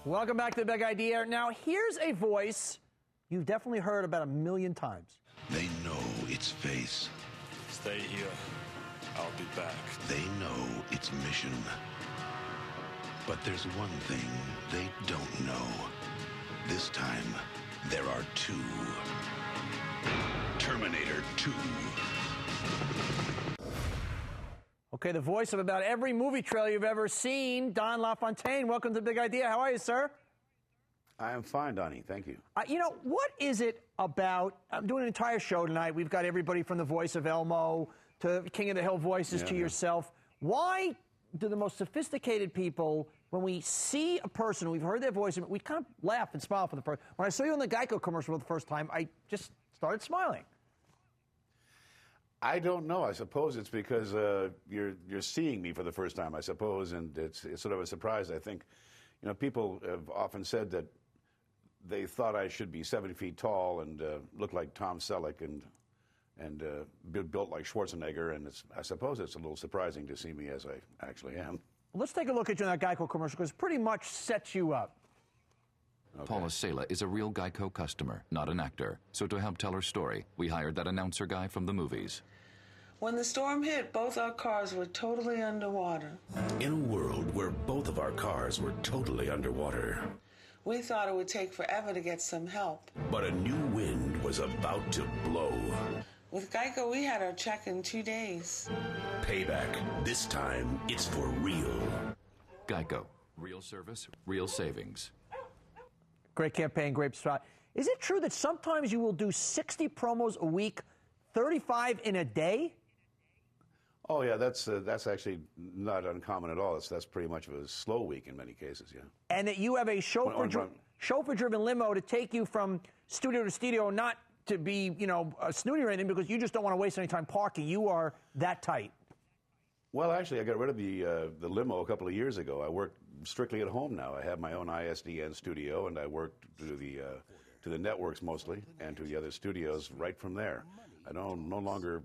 Welcome back to The Big Idea. Now, here's a voice you've definitely heard about 1 million times. They know its face. Stay here. I'll be back. They know its mission. But there's one thing they don't know. This time, there are two. Terminator 2. Okay, the voice of about every movie trailer you've ever seen, Don LaFontaine. Welcome to The Big Idea. How are you, sir? I am fine, Donnie. Thank you. You know, what is it about? I'm doing an entire show tonight. We've got everybody from the voice of Elmo to King of the Hill voices to yourself. Why do the most sophisticated people, when we see a person, we've heard their voice, we kind of laugh and smile for the first. When I saw you on the Geico commercial for the first time, I just started smiling. I don't know. I suppose it's because you're seeing me for the first time, I suppose, and it's sort of a surprise. I think, you know, people have often said that they thought I should be 7 feet tall and look like Tom Selleck and built like Schwarzenegger, and I suppose it's a little surprising to see me as I actually am. Well, let's take a look at you in that Geico commercial, because it pretty much sets you up. Okay. Paula Sela is a real Geico customer, not an actor. So to help tell her story, we hired that announcer guy from the movies. When the storm hit, both our cars were totally underwater. In a world where both of our cars were totally underwater. We thought it would take forever to get some help. But a new wind was about to blow. With Geico, we had our check in 2 days. Payback. This time, it's for real. Geico. Real service, real savings. Great campaign, great spot. Is it true that sometimes you will do 60 promos a week, 35 in a day? Oh yeah, that's actually not uncommon at all. That's pretty much of a slow week in many cases, yeah. And that you have a chauffeur-driven limo to take you from studio to studio, not to be, you know, snooty or anything, because you just don't want to waste any time parking. You are that tight. Well, actually, I got rid of the limo a couple of years ago. I work strictly at home now. I have my own ISDN studio, and I work to the networks mostly and to the other studios right from there. I don't no longer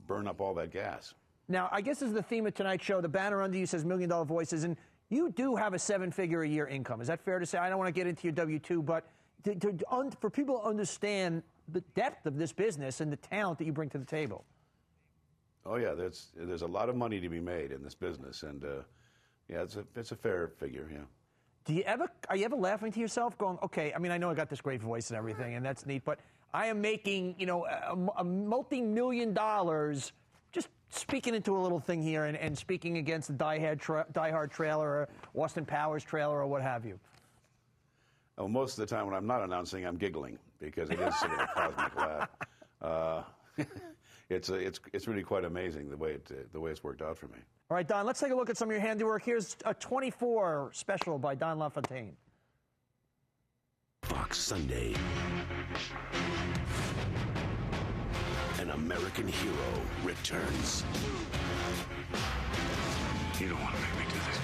burn up all that gas. Now, I guess this is the theme of tonight's show. The banner under you says $1 Million Voices, and you do have a 7-figure-a-year income. Is that fair to say? I don't want to get into your W-2, but for people to understand the depth of this business and the talent that you bring to the table. Oh yeah, there's a lot of money to be made in this business, and yeah, it's a fair figure, yeah. Are you ever laughing to yourself, going, okay, I mean, I know I got this great voice and everything, and that's neat, but I am making, you know, a multi-million dollars just speaking into a little thing here and speaking against the Die Hard trailer or Austin Powers trailer or what have you. Well, most of the time when I'm not announcing, I'm giggling because it is sort of a cosmic laugh. It's really quite amazing the way it's worked out for me. All right, Don, let's take a look at some of your handiwork. Here's a 24 special by Don LaFontaine. Fox Sunday. An American hero returns. You don't want to make me do this.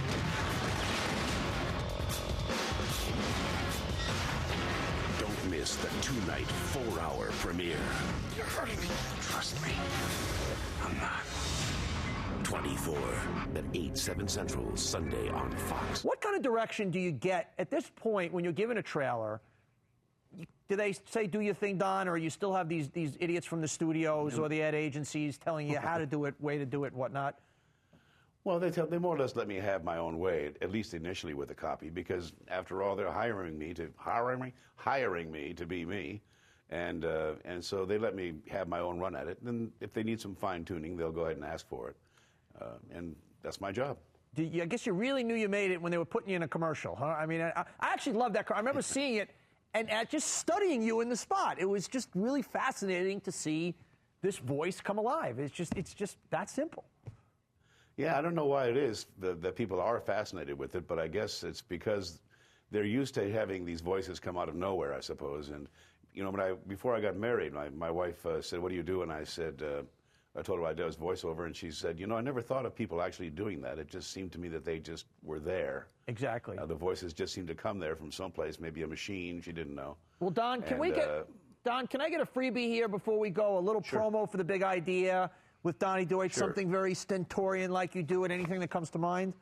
Don't miss the 2-night, 4-hour premiere. You're hurting me. Trust me. I'm not. 24 at 8, 7 Central, Sunday on Fox. What kind of direction do you get at this point when you're given a trailer? Do they say, do your thing, Don, or you still have these idiots from the studios or the ad agencies telling you how to do it, way to do it, whatnot? Well, they more or less let me have my own way, at least initially with the copy, because after all, they're hiring me to be me, and so they let me have my own run at it. And if they need some fine tuning, they'll go ahead and ask for it, and that's my job. I guess you really knew you made it when they were putting you in a commercial, huh? I mean, I actually love that. I remember seeing it and just studying you in the spot. It was just really fascinating to see this voice come alive. It's just that simple. Yeah, I don't know why it is that people are fascinated with it, but I guess it's because they're used to having these voices come out of nowhere, I suppose. And, you know, before I got married, my wife said, "What do you do?" And I said, I told her I does voiceover, and she said, "You know, I never thought of people actually doing that. It just seemed to me that they just were there." Exactly. The voices just seemed to come there from someplace, maybe a machine, she didn't know. Well, Don, can I get a freebie here before we go? A little promo for The Big Idea with Donnie Deutsch, something very stentorian like you do at anything that comes to mind?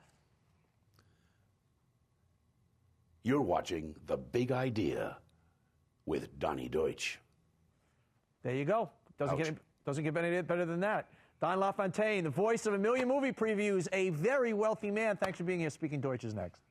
You're watching The Big Idea with Donnie Deutsch. There you go. Doesn't get any better than that. Don LaFontaine, the voice of a million movie previews, a very wealthy man. Thanks for being here. Speaking Deutsch is next.